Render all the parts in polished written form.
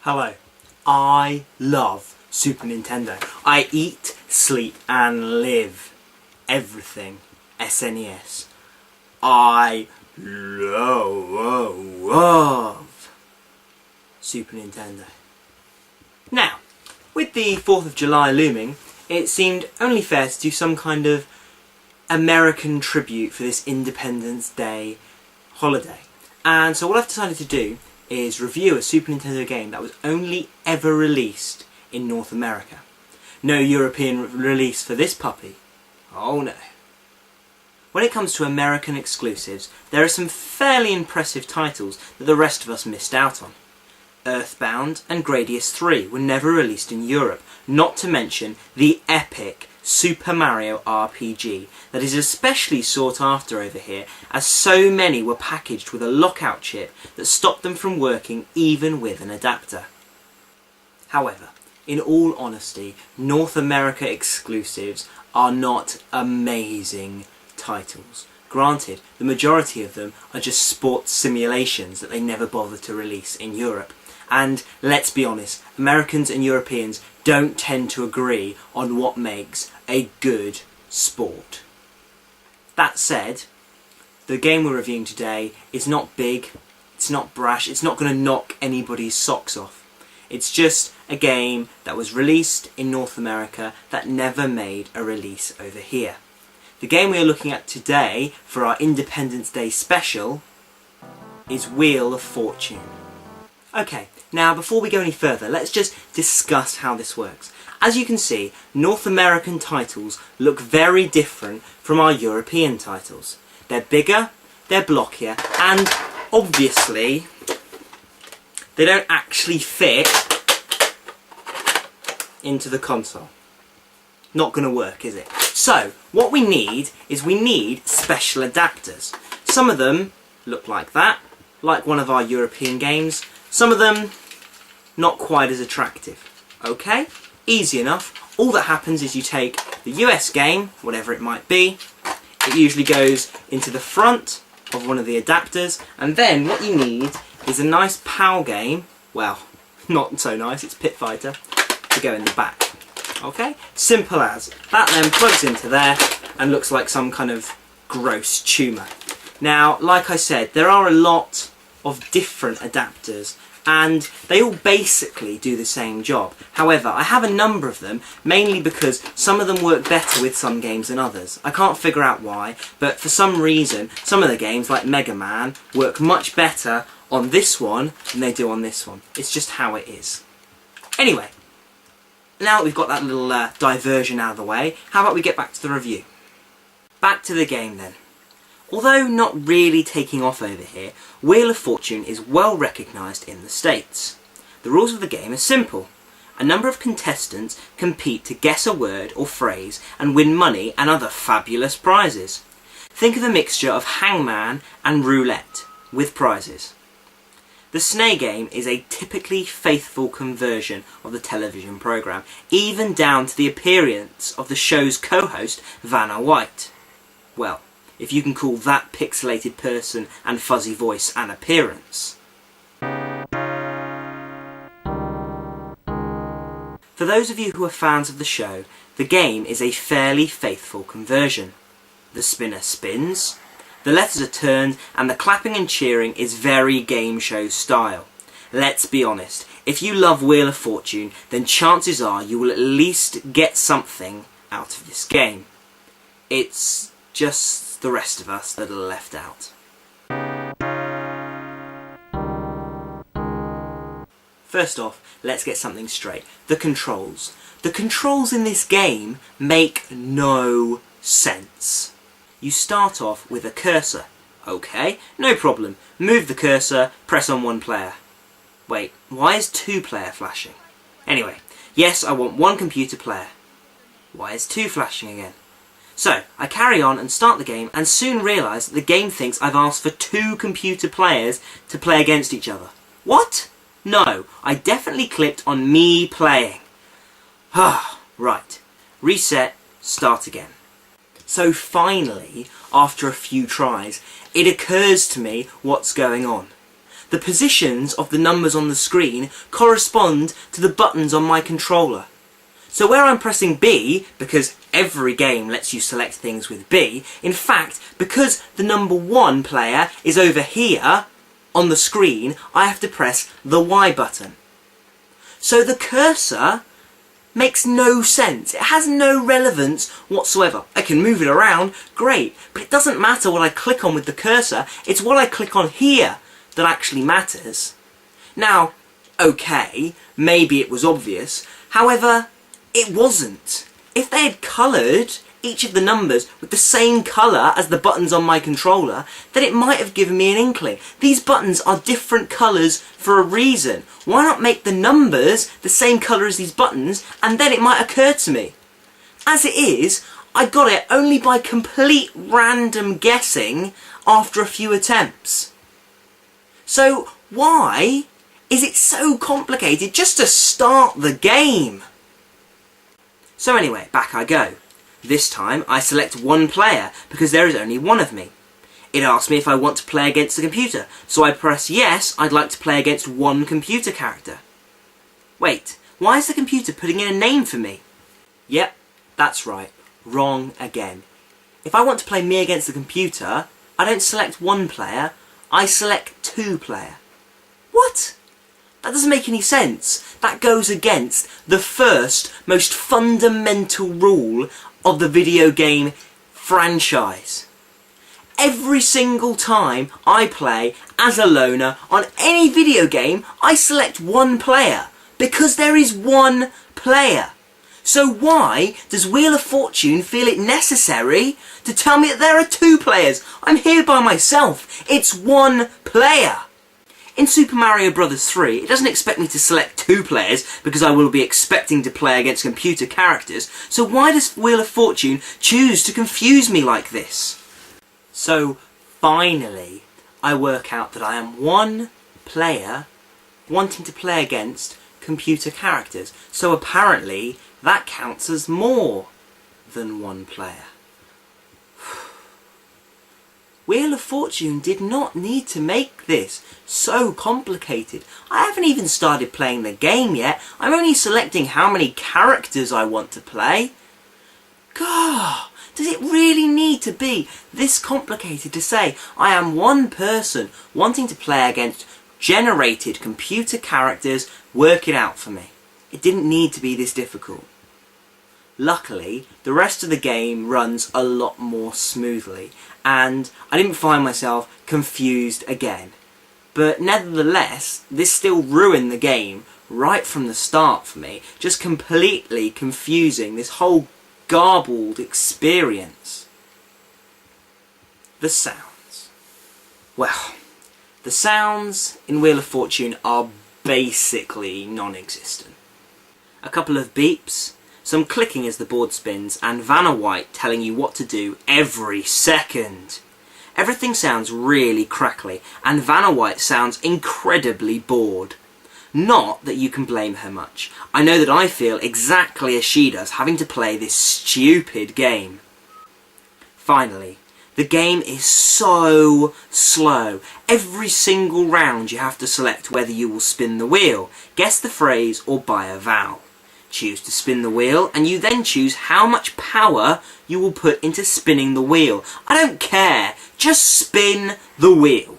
Hello. I love Super Nintendo. I eat, sleep and live everything SNES. I love Super Nintendo. Now, with the 4th of July looming, it seemed only fair to do some kind of American tribute for this Independence Day holiday. And so what I've decided to do is review a Super Nintendo game that was only ever released in North America. No European release for this puppy. Oh no. When it comes to American exclusives, there are some fairly impressive titles that the rest of us missed out on. Earthbound and Gradius 3 were never released in Europe, not to mention the epic Super Mario RPG that is especially sought after over here, as so many were packaged with a lockout chip that stopped them from working even with an adapter. However, in all honesty, North America exclusives are not amazing titles. Granted, the majority of them are just sports simulations that they never bother to release in Europe. And let's be honest, Americans and Europeans don't tend to agree on what makes a good sport. That said, the game we're reviewing today is not big, it's not brash, it's not going to knock anybody's socks off. It's just a game that was released in North America that never made a release over here. The game we are looking at today for our Independence Day special is Wheel of Fortune. Okay, now before we go any further, let's just discuss how this works. As you can see, North American titles look very different from our European titles. They're bigger, they're blockier, and obviously they don't actually fit into the console. Not going to work, is it? So, what we need is special adapters. Some of them look like that, like one of our European games. Some of them not quite as attractive. Okay? Easy enough. All that happens is you take the US game, whatever it might be, it usually goes into the front of one of the adapters, and then what you need is a nice PAL game, well, not so nice, it's Pit Fighter, to go in the back. Okay? Simple as. That then plugs into there and looks like some kind of gross tumour. Now, like I said, there are a lot of different adapters and they all basically do the same job. However, I have a number of them, mainly because some of them work better with some games than others. I can't figure out why, but for some reason, some of the games, like Mega Man, work much better on this one than they do on this one. It's just how it is. Anyway, now that we've got that little diversion out of the way, how about we get back to the review? Back to the game then. Although not really taking off over here, Wheel of Fortune is well recognised in the States. The rules of the game are simple. A number of contestants compete to guess a word or phrase and win money and other fabulous prizes. Think of a mixture of hangman and roulette, with prizes. The SNES game is a typically faithful conversion of the television programme, even down to the appearance of the show's co-host, Vanna White. Well, if you can call that pixelated person and fuzzy voice an appearance. For those of you who are fans of the show, the game is a fairly faithful conversion. The spinner spins, the letters are turned, and the clapping and cheering is very game show style. Let's be honest, if you love Wheel of Fortune, then chances are you will at least get something out of this game. It's just the rest of us that are left out. First off, let's get something straight. The controls. The controls in this game make no sense. You start off with a cursor. Okay, no problem. Move the cursor, press on one player. Wait, why is 2-player flashing? Anyway, yes, I want one computer player. Why is 2 flashing again? So, I carry on and start the game and soon realise that the game thinks I've asked for 2 computer players to play against each other. What? No, I definitely clicked on me playing. Ah, right. Reset, start again. So finally, after a few tries, it occurs to me what's going on. the positions of the numbers on the screen correspond to the buttons on my controller. So where I'm pressing B, because every game lets you select things with B, in fact, because the number 1 player is over here on the screen, I have to press the Y button. So the cursor makes no sense. It has no relevance whatsoever. I can move it around, great, but it doesn't matter what I click on with the cursor, it's what I click on here that actually matters. Now, okay, maybe it was obvious, however, it wasn't. If they had coloured each of the numbers with the same colour as the buttons on my controller, then it might have given me an inkling. These buttons are different colours for a reason. Why not make the numbers the same colour as these buttons, and then it might occur to me. As it is, I got it only by complete random guessing after a few attempts. So why is it so complicated just to start the game? So anyway, back I go. This time I select 1 player because there is only 1 of me. It asks me if I want to play against the computer, so I press yes, I'd like to play against 1 computer character. Wait, why is the computer putting in a name for me? Yep, that's right, wrong again. If I want to play me against the computer, I don't select 1 player, I select 2 player. What? That doesn't make any sense. That goes against the first, most fundamental rule of the video game franchise. Every single time I play as a loner on any video game, I select 1 player, because there is 1 player. So why does Wheel of Fortune feel it necessary to tell me that there are 2 players? I'm here by myself. It's 1 player. In Super Mario Bros. 3, it doesn't expect me to select 2 players because I will be expecting to play against computer characters, so why does Wheel of Fortune choose to confuse me like this? So, finally, I work out that I am 1 player wanting to play against computer characters, so apparently that counts as more than 1 player. Wheel of Fortune did not need to make this so complicated. I haven't even started playing the game yet. I'm only selecting how many characters I want to play. God, does it really need to be this complicated to say I am 1 person wanting to play against generated computer characters? Work it out for me. It didn't need to be this difficult. Luckily, the rest of the game runs a lot more smoothly, and I didn't find myself confused again. But nevertheless, this still ruined the game right from the start for me, just completely confusing this whole garbled experience. The sounds. Well, the sounds in Wheel of Fortune are basically non-existent. A couple of beeps, some clicking as the board spins, and Vanna White telling you what to do every second. Everything sounds really crackly, and Vanna White sounds incredibly bored. Not that you can blame her much. I know that I feel exactly as she does, having to play this stupid game. Finally, the game is so slow. Every single round you have to select whether you will spin the wheel, guess the phrase, or buy a vowel. Choose to spin the wheel, and you then choose how much power you will put into spinning the wheel. I don't care, just spin the wheel.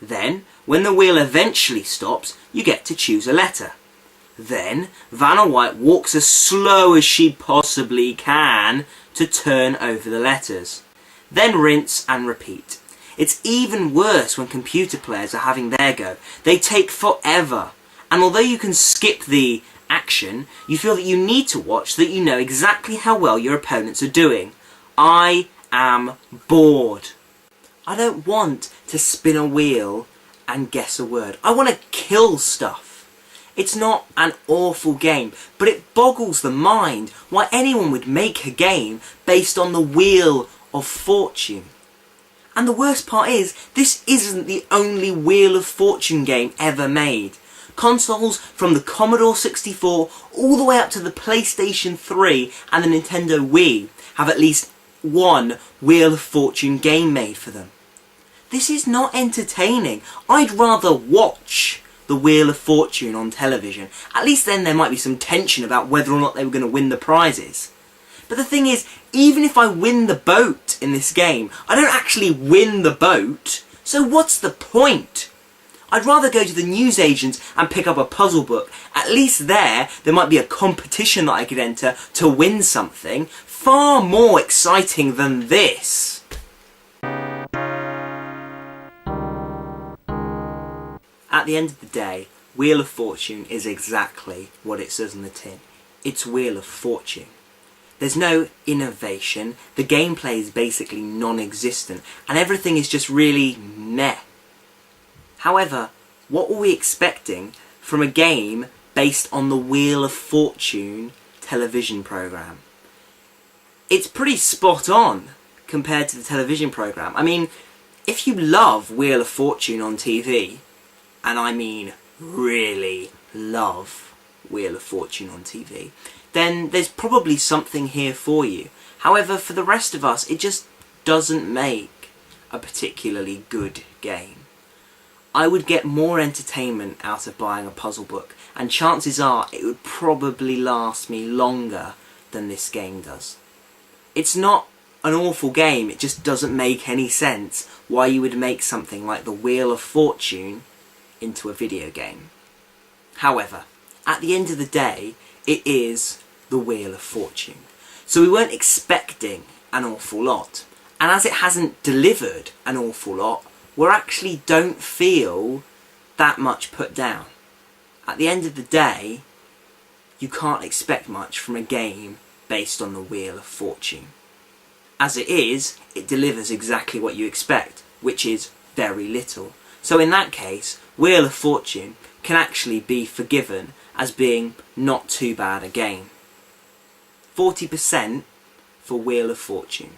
Then, when the wheel eventually stops, you get to choose a letter. Then, Vanna White walks as slow as she possibly can to turn over the letters. Then rinse and repeat. It's even worse when computer players are having their go. They take forever, and although you can skip the action, you feel that you need to watch so that you know exactly how well your opponents are doing. I am bored. I don't want to spin a wheel and guess a word. I want to kill stuff. It's not an awful game, but it boggles the mind why anyone would make a game based on the Wheel of Fortune. And the worst part is, this isn't the only Wheel of Fortune game ever made. Consoles from the Commodore 64 all the way up to the PlayStation 3 and the Nintendo Wii have at least 1 Wheel of Fortune game made for them. This is not entertaining. I'd rather watch the Wheel of Fortune on television. At least then there might be some tension about whether or not they were going to win the prizes. But the thing is, even if I win the boat in this game, I don't actually win the boat. So what's the point? I'd rather go to the newsagents and pick up a puzzle book. At least there might be a competition that I could enter to win something. Far more exciting than this. At the end of the day, Wheel of Fortune is exactly what it says on the tin. It's Wheel of Fortune. There's no innovation, the gameplay is basically non-existent, and everything is just really meh. However, what were we expecting from a game based on the Wheel of Fortune television programme? It's pretty spot on compared to the television programme. I mean, if you love Wheel of Fortune on TV, and I mean really love Wheel of Fortune on TV, then there's probably something here for you. However, for the rest of us, it just doesn't make a particularly good game. I would get more entertainment out of buying a puzzle book, and chances are it would probably last me longer than this game does. It's not an awful game, it just doesn't make any sense why you would make something like the Wheel of Fortune into a video game. However, at the end of the day, it is the Wheel of Fortune. So we weren't expecting an awful lot, and as it hasn't delivered an awful lot, we actually don't feel that much put down. At the end of the day, you can't expect much from a game based on the Wheel of Fortune. As it is, it delivers exactly what you expect, which is very little. So in that case, Wheel of Fortune can actually be forgiven as being not too bad a game. 40% for Wheel of Fortune.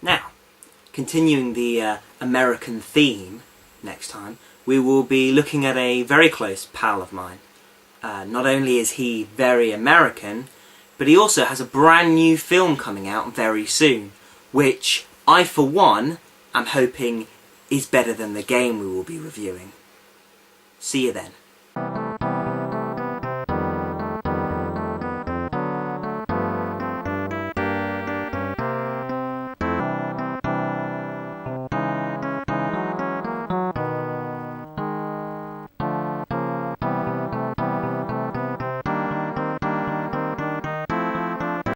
Now, continuing the American theme next time, we will be looking at a very close pal of mine. Not only is he very American, but he also has a brand new film coming out very soon, which I, for one, am hoping is better than the game we will be reviewing. See you then.